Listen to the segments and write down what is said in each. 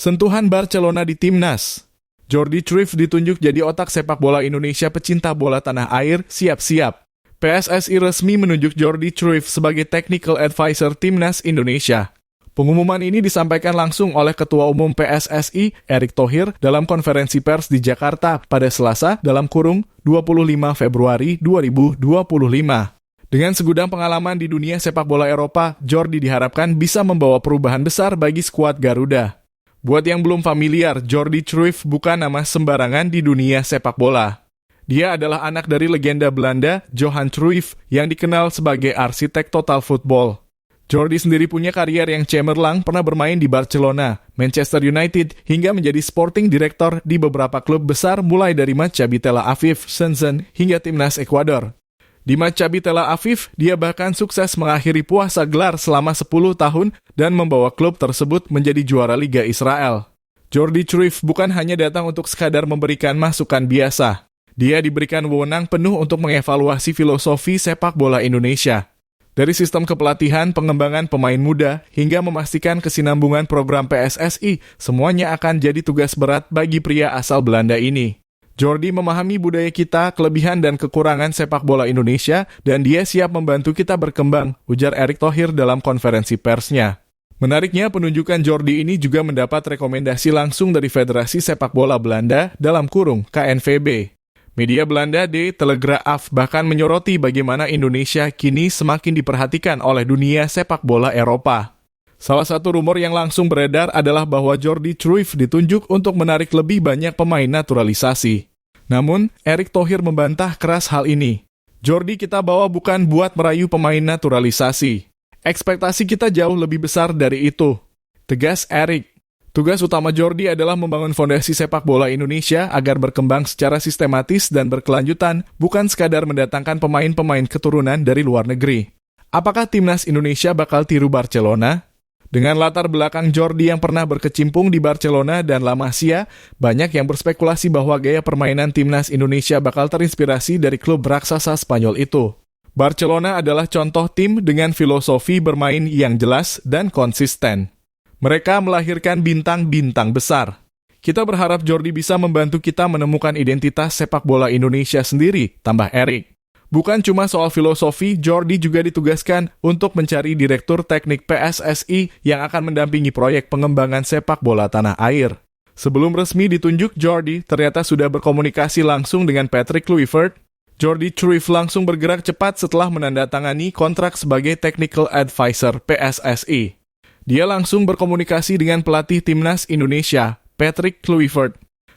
Sentuhan Barcelona di Timnas. Jordi Cruyff ditunjuk jadi otak sepak bola Indonesia pecinta bola tanah air, siap-siap. PSSI resmi menunjuk Jordi Cruyff sebagai Technical Advisor Timnas Indonesia. Pengumuman ini disampaikan langsung oleh Ketua Umum PSSI, Erick Thohir, dalam konferensi pers di Jakarta pada Selasa (25 Februari 2025). Dengan segudang pengalaman di dunia sepak bola Eropa, Jordi diharapkan bisa membawa perubahan besar bagi skuad Garuda. Buat yang belum familiar, Jordi Cruyff bukan nama sembarangan di dunia sepak bola. Dia adalah anak dari legenda Belanda, Johan Cruyff, yang dikenal sebagai arsitek total football. Jordi sendiri punya karier yang cemerlang, pernah bermain di Barcelona, Manchester United, hingga menjadi sporting director di beberapa klub besar mulai dari Maccabi Tel Aviv, Shenzhen, hingga timnas Ekuador. Di Maccabi Tel Aviv, dia bahkan sukses mengakhiri puasa gelar selama 10 tahun dan membawa klub tersebut menjadi juara Liga Israel. Jordi Cruyff bukan hanya datang untuk sekadar memberikan masukan biasa. Dia diberikan wewenang penuh untuk mengevaluasi filosofi sepak bola Indonesia. Dari sistem kepelatihan, pengembangan pemain muda, hingga memastikan kesinambungan program PSSI, semuanya akan jadi tugas berat bagi pria asal Belanda ini. Jordi memahami budaya kita, kelebihan dan kekurangan sepak bola Indonesia, dan dia siap membantu kita berkembang, ujar Erick Thohir dalam konferensi persnya. Menariknya, penunjukan Jordi ini juga mendapat rekomendasi langsung dari Federasi Sepak Bola Belanda (KNVB). Media Belanda De Telegraaf bahkan menyoroti bagaimana Indonesia kini semakin diperhatikan oleh dunia sepak bola Eropa. Salah satu rumor yang langsung beredar adalah bahwa Jordi Cruyff ditunjuk untuk menarik lebih banyak pemain naturalisasi. Namun, Erick Thohir membantah keras hal ini. Jordi kita bawa bukan buat merayu pemain naturalisasi. Ekspektasi kita jauh lebih besar dari itu, tegas Erick. Tugas utama Jordi adalah membangun fondasi sepak bola Indonesia agar berkembang secara sistematis dan berkelanjutan, bukan sekadar mendatangkan pemain-pemain keturunan dari luar negeri. Apakah timnas Indonesia bakal tiru Barcelona? Dengan latar belakang Jordi yang pernah berkecimpung di Barcelona dan La Masia, banyak yang berspekulasi bahwa gaya permainan timnas Indonesia bakal terinspirasi dari klub raksasa Spanyol itu. Barcelona adalah contoh tim dengan filosofi bermain yang jelas dan konsisten. Mereka melahirkan bintang-bintang besar. Kita berharap Jordi bisa membantu kita menemukan identitas sepak bola Indonesia sendiri, tambah Erick. Bukan cuma soal filosofi, Jordi juga ditugaskan untuk mencari direktur teknik PSSI yang akan mendampingi proyek pengembangan sepak bola tanah air. Sebelum resmi ditunjuk, Jordi ternyata sudah berkomunikasi langsung dengan Patrick Kluivert. Jordi Cruyff langsung bergerak cepat setelah menandatangani kontrak sebagai Technical Advisor PSSI. Dia langsung berkomunikasi dengan pelatih timnas Indonesia, Patrick Kluivert.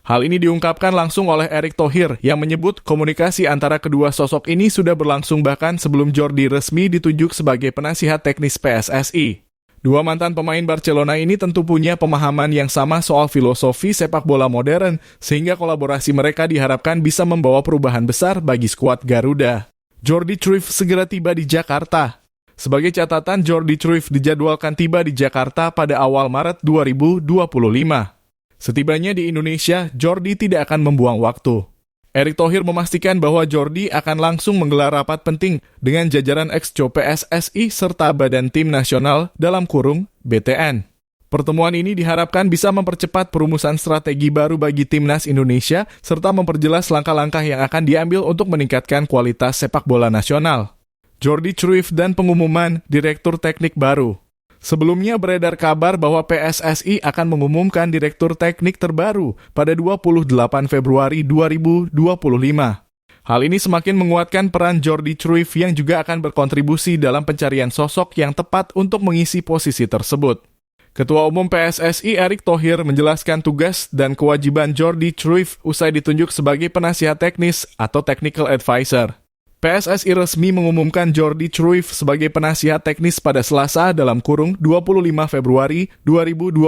Hal ini diungkapkan langsung oleh Erick Thohir yang menyebut komunikasi antara kedua sosok ini sudah berlangsung bahkan sebelum Jordi resmi ditunjuk sebagai penasihat teknis PSSI. Dua mantan pemain Barcelona ini tentu punya pemahaman yang sama soal filosofi sepak bola modern, sehingga kolaborasi mereka diharapkan bisa membawa perubahan besar bagi skuad Garuda. Jordi Cruyff segera tiba di Jakarta. Sebagai catatan, Jordi Cruyff dijadwalkan tiba di Jakarta pada awal Maret 2025. Setibanya di Indonesia, Jordi tidak akan membuang waktu. Erick Thohir memastikan bahwa Jordi akan langsung menggelar rapat penting dengan jajaran ex-co PSSI serta Badan Tim Nasional (BTN). Pertemuan ini diharapkan bisa mempercepat perumusan strategi baru bagi timnas Indonesia serta memperjelas langkah-langkah yang akan diambil untuk meningkatkan kualitas sepak bola nasional. Jordi Cruyff dan pengumuman Direktur Teknik baru. Sebelumnya beredar kabar bahwa PSSI akan mengumumkan Direktur Teknik terbaru pada 28 Februari 2025. Hal ini semakin menguatkan peran Jordi Cruyff yang juga akan berkontribusi dalam pencarian sosok yang tepat untuk mengisi posisi tersebut. Ketua Umum PSSI Erick Thohir menjelaskan tugas dan kewajiban Jordi Cruyff usai ditunjuk sebagai penasihat teknis atau Technical Advisor. PSSI resmi mengumumkan Jordi Cruyff sebagai penasihat teknis pada Selasa (25 Februari 2025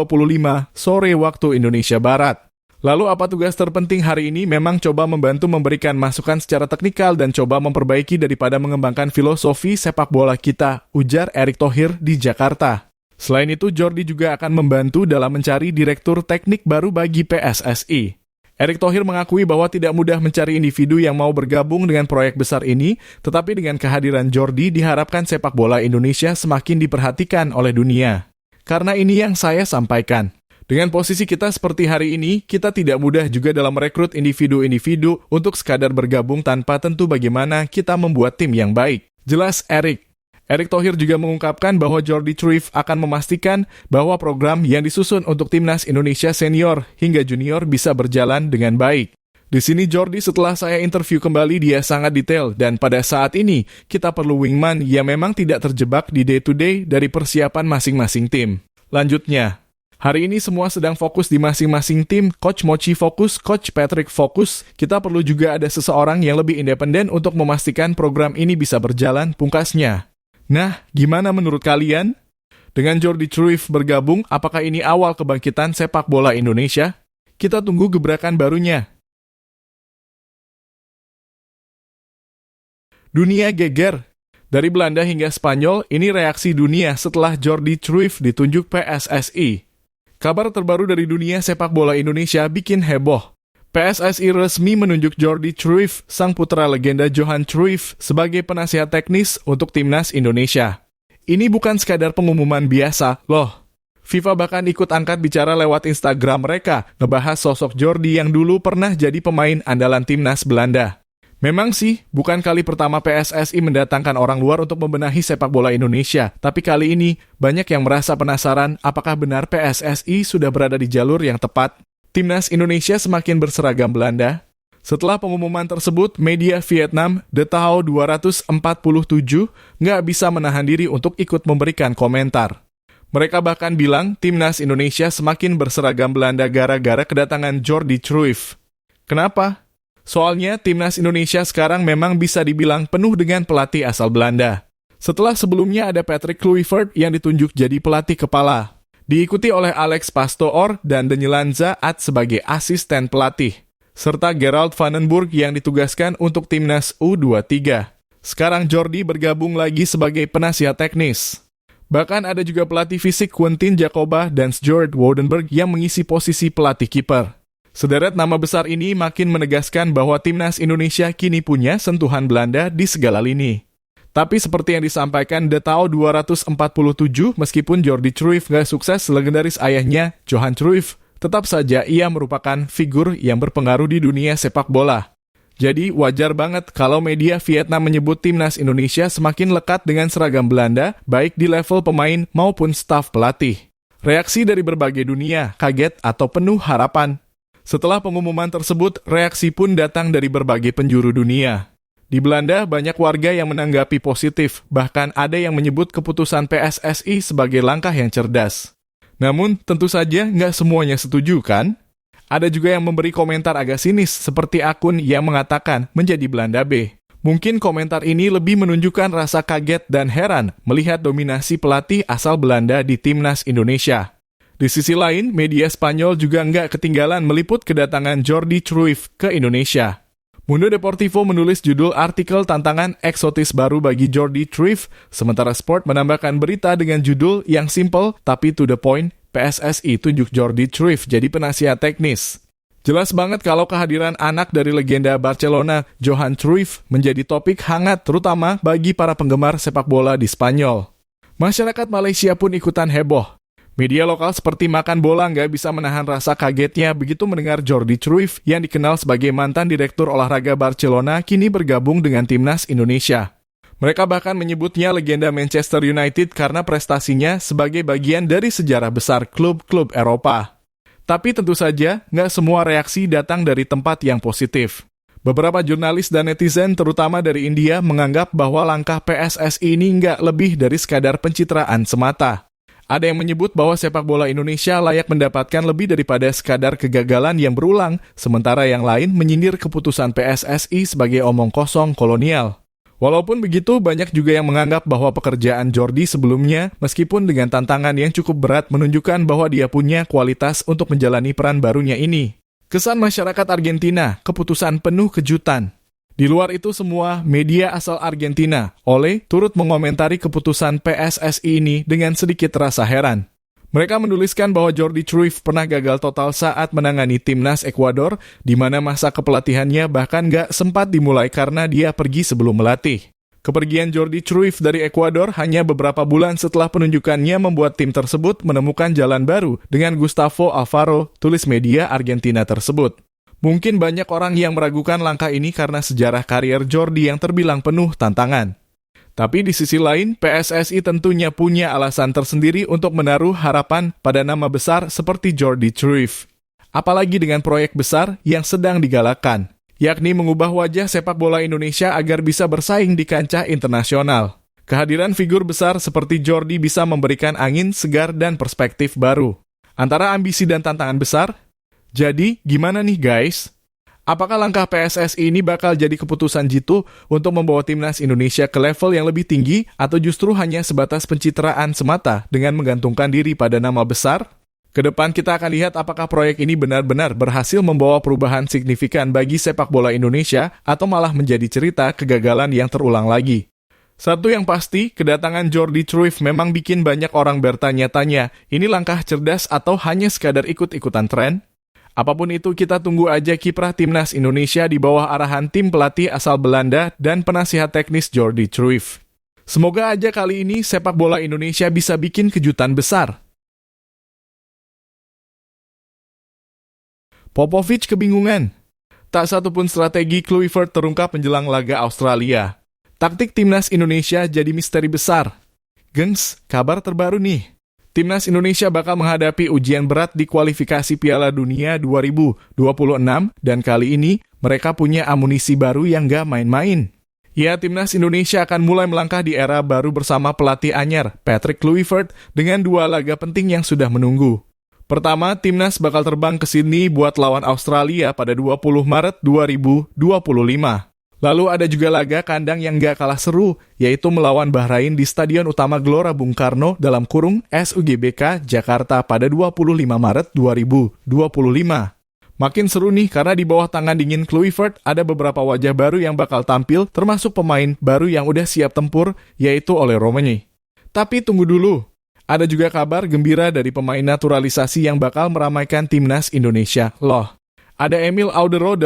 sore waktu Indonesia Barat. Lalu apa tugas terpenting hari ini? Memang coba membantu memberikan masukan secara teknikal dan coba memperbaiki daripada mengembangkan filosofi sepak bola kita, ujar Erick Thohir di Jakarta. Selain itu, Jordi juga akan membantu dalam mencari direktur teknik baru bagi PSSI. Erick Thohir mengakui bahwa tidak mudah mencari individu yang mau bergabung dengan proyek besar ini, tetapi dengan kehadiran Jordi diharapkan sepak bola Indonesia semakin diperhatikan oleh dunia. Karena ini yang saya sampaikan. Dengan posisi kita seperti hari ini, kita tidak mudah juga dalam merekrut individu-individu untuk sekadar bergabung tanpa tentu bagaimana kita membuat tim yang baik. Jelas Erick Thohir juga mengungkapkan bahwa Jordi Cruyff akan memastikan bahwa program yang disusun untuk timnas Indonesia senior hingga junior bisa berjalan dengan baik. Di sini Jordi setelah saya interview kembali dia sangat detail dan pada saat ini kita perlu wingman yang memang tidak terjebak di day-to-day dari persiapan masing-masing tim. Lanjutnya, hari ini semua sedang fokus di masing-masing tim, Coach Mochi fokus, Coach Patrick fokus. Kita perlu juga ada seseorang yang lebih independen untuk memastikan program ini bisa berjalan, pungkasnya. Nah, gimana menurut kalian? Dengan Jordi Cruyff bergabung, apakah ini awal kebangkitan sepak bola Indonesia? Kita tunggu gebrakan barunya. Dunia geger. Dari Belanda hingga Spanyol, ini reaksi dunia setelah Jordi Cruyff ditunjuk PSSI. Kabar terbaru dari dunia sepak bola Indonesia bikin heboh. PSSI resmi menunjuk Jordi Cruyff, sang putra legenda Johan Cruyff, sebagai penasihat teknis untuk timnas Indonesia. Ini bukan sekadar pengumuman biasa, loh. FIFA bahkan ikut angkat bicara lewat Instagram mereka, ngebahas sosok Jordi yang dulu pernah jadi pemain andalan timnas Belanda. Memang sih, bukan kali pertama PSSI mendatangkan orang luar untuk membenahi sepak bola Indonesia, tapi kali ini banyak yang merasa penasaran apakah benar PSSI sudah berada di jalur yang tepat. Timnas Indonesia semakin berseragam Belanda. Setelah pengumuman tersebut, media Vietnam, The Tao 247, nggak bisa menahan diri untuk ikut memberikan komentar. Mereka bahkan bilang Timnas Indonesia semakin berseragam Belanda gara-gara kedatangan Jordi Cruyff. Kenapa? Soalnya Timnas Indonesia sekarang memang bisa dibilang penuh dengan pelatih asal Belanda. Setelah sebelumnya ada Patrick Kluivert yang ditunjuk jadi pelatih kepala. Diikuti oleh Alex Pastoor dan Denyelanza At sebagai asisten pelatih. Serta Gerald Vandenburg yang ditugaskan untuk Timnas U23. Sekarang Jordi bergabung lagi sebagai penasihat teknis. Bahkan ada juga pelatih fisik Quentin Jacoba dan Stuart Woudenberg yang mengisi posisi pelatih kiper. Sederet nama besar ini makin menegaskan bahwa Timnas Indonesia kini punya sentuhan Belanda di segala lini. Tapi seperti yang disampaikan The Tao 247, meskipun Jordi Cruyff gak sukses legendaris ayahnya, Johan Cruyff, tetap saja ia merupakan figur yang berpengaruh di dunia sepak bola. Jadi wajar banget kalau media Vietnam menyebut Timnas Indonesia semakin lekat dengan seragam Belanda, baik di level pemain maupun staf pelatih. Reaksi dari berbagai dunia, kaget atau penuh harapan. Setelah pengumuman tersebut, reaksi pun datang dari berbagai penjuru dunia. Di Belanda, banyak warga yang menanggapi positif, bahkan ada yang menyebut keputusan PSSI sebagai langkah yang cerdas. Namun, tentu saja nggak semuanya setuju, kan? Ada juga yang memberi komentar agak sinis, seperti akun yang mengatakan menjadi Belanda B. Mungkin komentar ini lebih menunjukkan rasa kaget dan heran melihat dominasi pelatih asal Belanda di Timnas Indonesia. Di sisi lain, media Spanyol juga nggak ketinggalan meliput kedatangan Jordi Cruyff ke Indonesia. Mundo Deportivo menulis judul artikel tantangan eksotis baru bagi Jordi Cruyff, sementara Sport menambahkan berita dengan judul yang simple tapi to the point, PSSI tunjuk Jordi Cruyff jadi penasihat teknis. Jelas banget kalau kehadiran anak dari legenda Barcelona, Johan Cruyff, menjadi topik hangat terutama bagi para penggemar sepak bola di Spanyol. Masyarakat Malaysia pun ikutan heboh. Media lokal seperti Makan Bola nggak bisa menahan rasa kagetnya begitu mendengar Jordi Cruyff yang dikenal sebagai mantan direktur olahraga Barcelona kini bergabung dengan Timnas Indonesia. Mereka bahkan menyebutnya legenda Manchester United karena prestasinya sebagai bagian dari sejarah besar klub-klub Eropa. Tapi tentu saja, nggak semua reaksi datang dari tempat yang positif. Beberapa jurnalis dan netizen terutama dari India menganggap bahwa langkah PSSI ini nggak lebih dari sekadar pencitraan semata. Ada yang menyebut bahwa sepak bola Indonesia layak mendapatkan lebih daripada sekadar kegagalan yang berulang, sementara yang lain menyindir keputusan PSSI sebagai omong kosong kolonial. Walaupun begitu, banyak juga yang menganggap bahwa pekerjaan Jordi sebelumnya, meskipun dengan tantangan yang cukup berat, menunjukkan bahwa dia punya kualitas untuk menjalani peran barunya ini. Kesan masyarakat Argentina, keputusan penuh kejutan. Di luar itu semua, media asal Argentina, Ole, turut mengomentari keputusan PSSI ini dengan sedikit rasa heran. Mereka menuliskan bahwa Jordi Cruyff pernah gagal total saat menangani timnas Ekuador, di mana masa kepelatihannya bahkan gak sempat dimulai karena dia pergi sebelum melatih. Kepergian Jordi Cruyff dari Ekuador hanya beberapa bulan setelah penunjukannya membuat tim tersebut menemukan jalan baru dengan Gustavo Alfaro, tulis media Argentina tersebut. Mungkin banyak orang yang meragukan langkah ini karena sejarah karier Jordi yang terbilang penuh tantangan. Tapi di sisi lain, PSSI tentunya punya alasan tersendiri untuk menaruh harapan pada nama besar seperti Jordi Cruyff. Apalagi dengan proyek besar yang sedang digalakkan, yakni mengubah wajah sepak bola Indonesia agar bisa bersaing di kancah internasional. Kehadiran figur besar seperti Jordi bisa memberikan angin segar dan perspektif baru. Antara ambisi dan tantangan besar, jadi gimana nih guys? Apakah langkah PSSI ini bakal jadi keputusan jitu untuk membawa timnas Indonesia ke level yang lebih tinggi atau justru hanya sebatas pencitraan semata dengan menggantungkan diri pada nama besar? Kedepan kita akan lihat apakah proyek ini benar-benar berhasil membawa perubahan signifikan bagi sepak bola Indonesia atau malah menjadi cerita kegagalan yang terulang lagi. Satu yang pasti, kedatangan Jordi Cruyff memang bikin banyak orang bertanya-tanya, ini langkah cerdas atau hanya sekadar ikut-ikutan tren? Apapun itu, kita tunggu aja kiprah timnas Indonesia di bawah arahan tim pelatih asal Belanda dan penasihat teknis Jordi Cruyff. Semoga aja kali ini sepak bola Indonesia bisa bikin kejutan besar. Popovich kebingungan. Tak satupun strategi Kluivert terungkap menjelang laga Australia. Taktik timnas Indonesia jadi misteri besar. Gengs, kabar terbaru nih. Timnas Indonesia bakal menghadapi ujian berat di kualifikasi Piala Dunia 2026 dan kali ini mereka punya amunisi baru yang gak main-main. Ya, Timnas Indonesia akan mulai melangkah di era baru bersama pelatih anyar, Patrick Kluivert, dengan 2 laga penting yang sudah menunggu. Pertama, Timnas bakal terbang ke Sydney buat lawan Australia pada 20 Maret 2025. Lalu ada juga laga kandang yang gak kalah seru, yaitu melawan Bahrain di Stadion Utama Gelora Bung Karno (SUGBK) Jakarta pada 25 Maret 2025. Makin seru nih karena di bawah tangan dingin Kluivert ada beberapa wajah baru yang bakal tampil, termasuk pemain baru yang udah siap tempur, yaitu Ole Romani. Tapi tunggu dulu, ada juga kabar gembira dari pemain naturalisasi yang bakal meramaikan timnas Indonesia. Loh, ada Emil Audero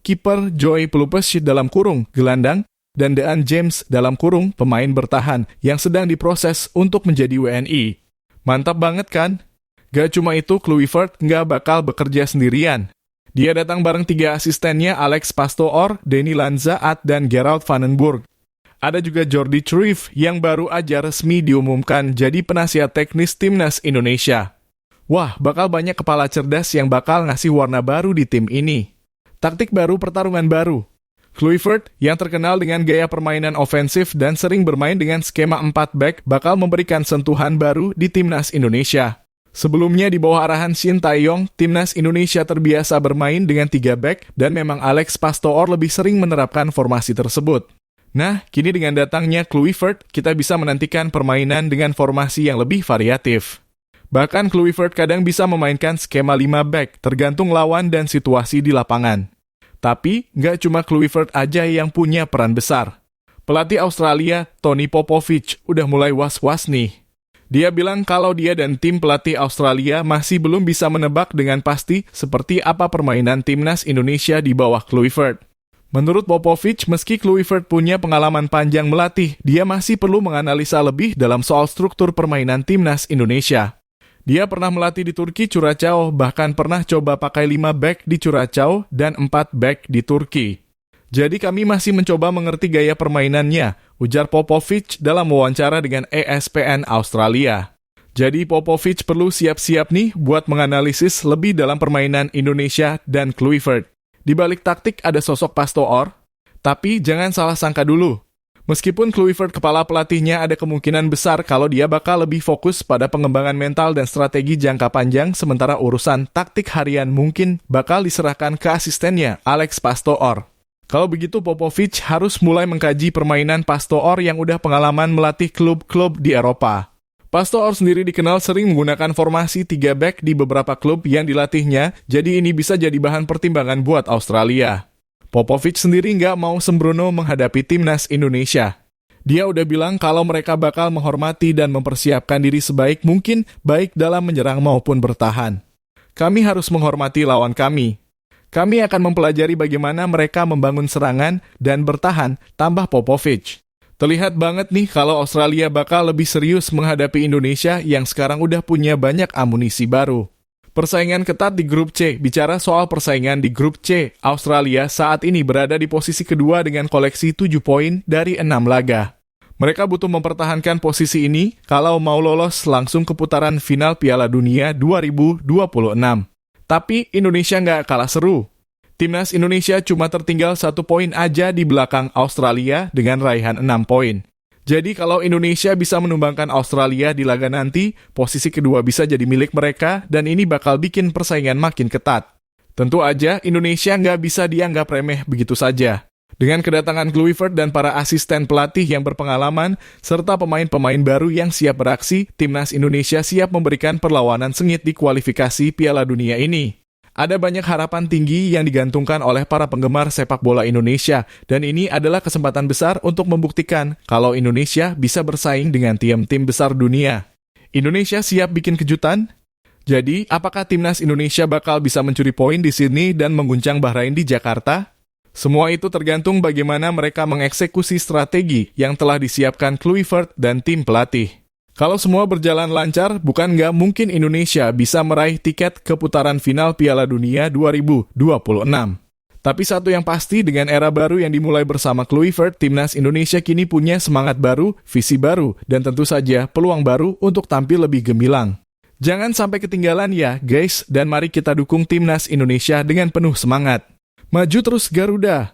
(kiper Joy Pelupes (gelandang), dan Dean James (pemain bertahan) yang sedang diproses untuk menjadi WNI. Mantap banget kan? Gak cuma itu, Kluivert nggak bakal bekerja sendirian. Dia datang bareng 3 asistennya Alex Pastoor, Denny Lanzaat, dan Gerald Vandenburg. Ada juga Jordi Cruyff yang baru aja resmi diumumkan jadi penasihat teknis timnas Indonesia. Wah, bakal banyak kepala cerdas yang bakal ngasih warna baru di tim ini. Taktik baru, pertarungan baru. Kluivert, yang terkenal dengan gaya permainan ofensif dan sering bermain dengan skema 4 back, bakal memberikan sentuhan baru di timnas Indonesia. Sebelumnya di bawah arahan Shin Tae-yong, timnas Indonesia terbiasa bermain dengan 3 back dan memang Alex Pastoor lebih sering menerapkan formasi tersebut. Nah, kini dengan datangnya Kluivert, kita bisa menantikan permainan dengan formasi yang lebih variatif. Bahkan Kluivert kadang bisa memainkan skema 5 back, tergantung lawan dan situasi di lapangan. Tapi, nggak cuma Kluivert aja yang punya peran besar. Pelatih Australia, Tony Popovich, udah mulai was-was nih. Dia bilang kalau dia dan tim pelatih Australia masih belum bisa menebak dengan pasti seperti apa permainan timnas Indonesia di bawah Kluivert. Menurut Popovich, meski Kluivert punya pengalaman panjang melatih, dia masih perlu menganalisa lebih dalam soal struktur permainan timnas Indonesia. Dia pernah melatih di Turki Curaçao, bahkan pernah coba pakai 5 back di Curaçao dan 4 back di Turki. Jadi kami masih mencoba mengerti gaya permainannya, ujar Popovich dalam wawancara dengan ESPN Australia. Jadi Popovich perlu siap-siap nih buat menganalisis lebih dalam permainan Indonesia dan Kluivert. Di balik taktik ada sosok Pastoor, tapi jangan salah sangka dulu. Meskipun Kluivert kepala pelatihnya, ada kemungkinan besar kalau dia bakal lebih fokus pada pengembangan mental dan strategi jangka panjang, sementara urusan taktik harian mungkin bakal diserahkan ke asistennya, Alex Pastoor. Kalau begitu, Popovich harus mulai mengkaji permainan Pastoor yang udah pengalaman melatih klub-klub di Eropa. Pastoor sendiri dikenal sering menggunakan formasi 3 back di beberapa klub yang dilatihnya, jadi ini bisa jadi bahan pertimbangan buat Australia. Popovich sendiri nggak mau sembrono menghadapi timnas Indonesia. Dia udah bilang kalau mereka bakal menghormati dan mempersiapkan diri sebaik mungkin, baik dalam menyerang maupun bertahan. Kami harus menghormati lawan kami. Kami akan mempelajari bagaimana mereka membangun serangan dan bertahan, tambah Popovich. Terlihat banget nih kalau Australia bakal lebih serius menghadapi Indonesia yang sekarang udah punya banyak amunisi baru. Persaingan ketat di grup C. Bicara soal persaingan di grup C, Australia saat ini berada di posisi kedua dengan koleksi 7 poin dari 6 laga. Mereka butuh mempertahankan posisi ini kalau mau lolos langsung ke putaran final Piala Dunia 2026. Tapi Indonesia nggak kalah seru. Timnas Indonesia cuma tertinggal 1 poin aja di belakang Australia dengan raihan 6 poin. Jadi kalau Indonesia bisa menumbangkan Australia di laga nanti, posisi kedua bisa jadi milik mereka dan ini bakal bikin persaingan makin ketat. Tentu aja Indonesia nggak bisa dianggap remeh begitu saja. Dengan kedatangan Kluivert dan para asisten pelatih yang berpengalaman, serta pemain-pemain baru yang siap beraksi, Timnas Indonesia siap memberikan perlawanan sengit di kualifikasi Piala Dunia ini. Ada banyak harapan tinggi yang digantungkan oleh para penggemar sepak bola Indonesia, dan ini adalah kesempatan besar untuk membuktikan kalau Indonesia bisa bersaing dengan tim-tim besar dunia. Indonesia siap bikin kejutan? Jadi, apakah Timnas Indonesia bakal bisa mencuri poin di Sydney dan mengguncang Bahrain di Jakarta? Semua itu tergantung bagaimana mereka mengeksekusi strategi yang telah disiapkan Kluivert dan tim pelatih. Kalau semua berjalan lancar, bukan nggak mungkin Indonesia bisa meraih tiket ke putaran final Piala Dunia 2026. Tapi satu yang pasti, dengan era baru yang dimulai bersama Kluivert, Timnas Indonesia kini punya semangat baru, visi baru, dan tentu saja peluang baru untuk tampil lebih gemilang. Jangan sampai ketinggalan ya guys, dan mari kita dukung Timnas Indonesia dengan penuh semangat. Maju terus Garuda!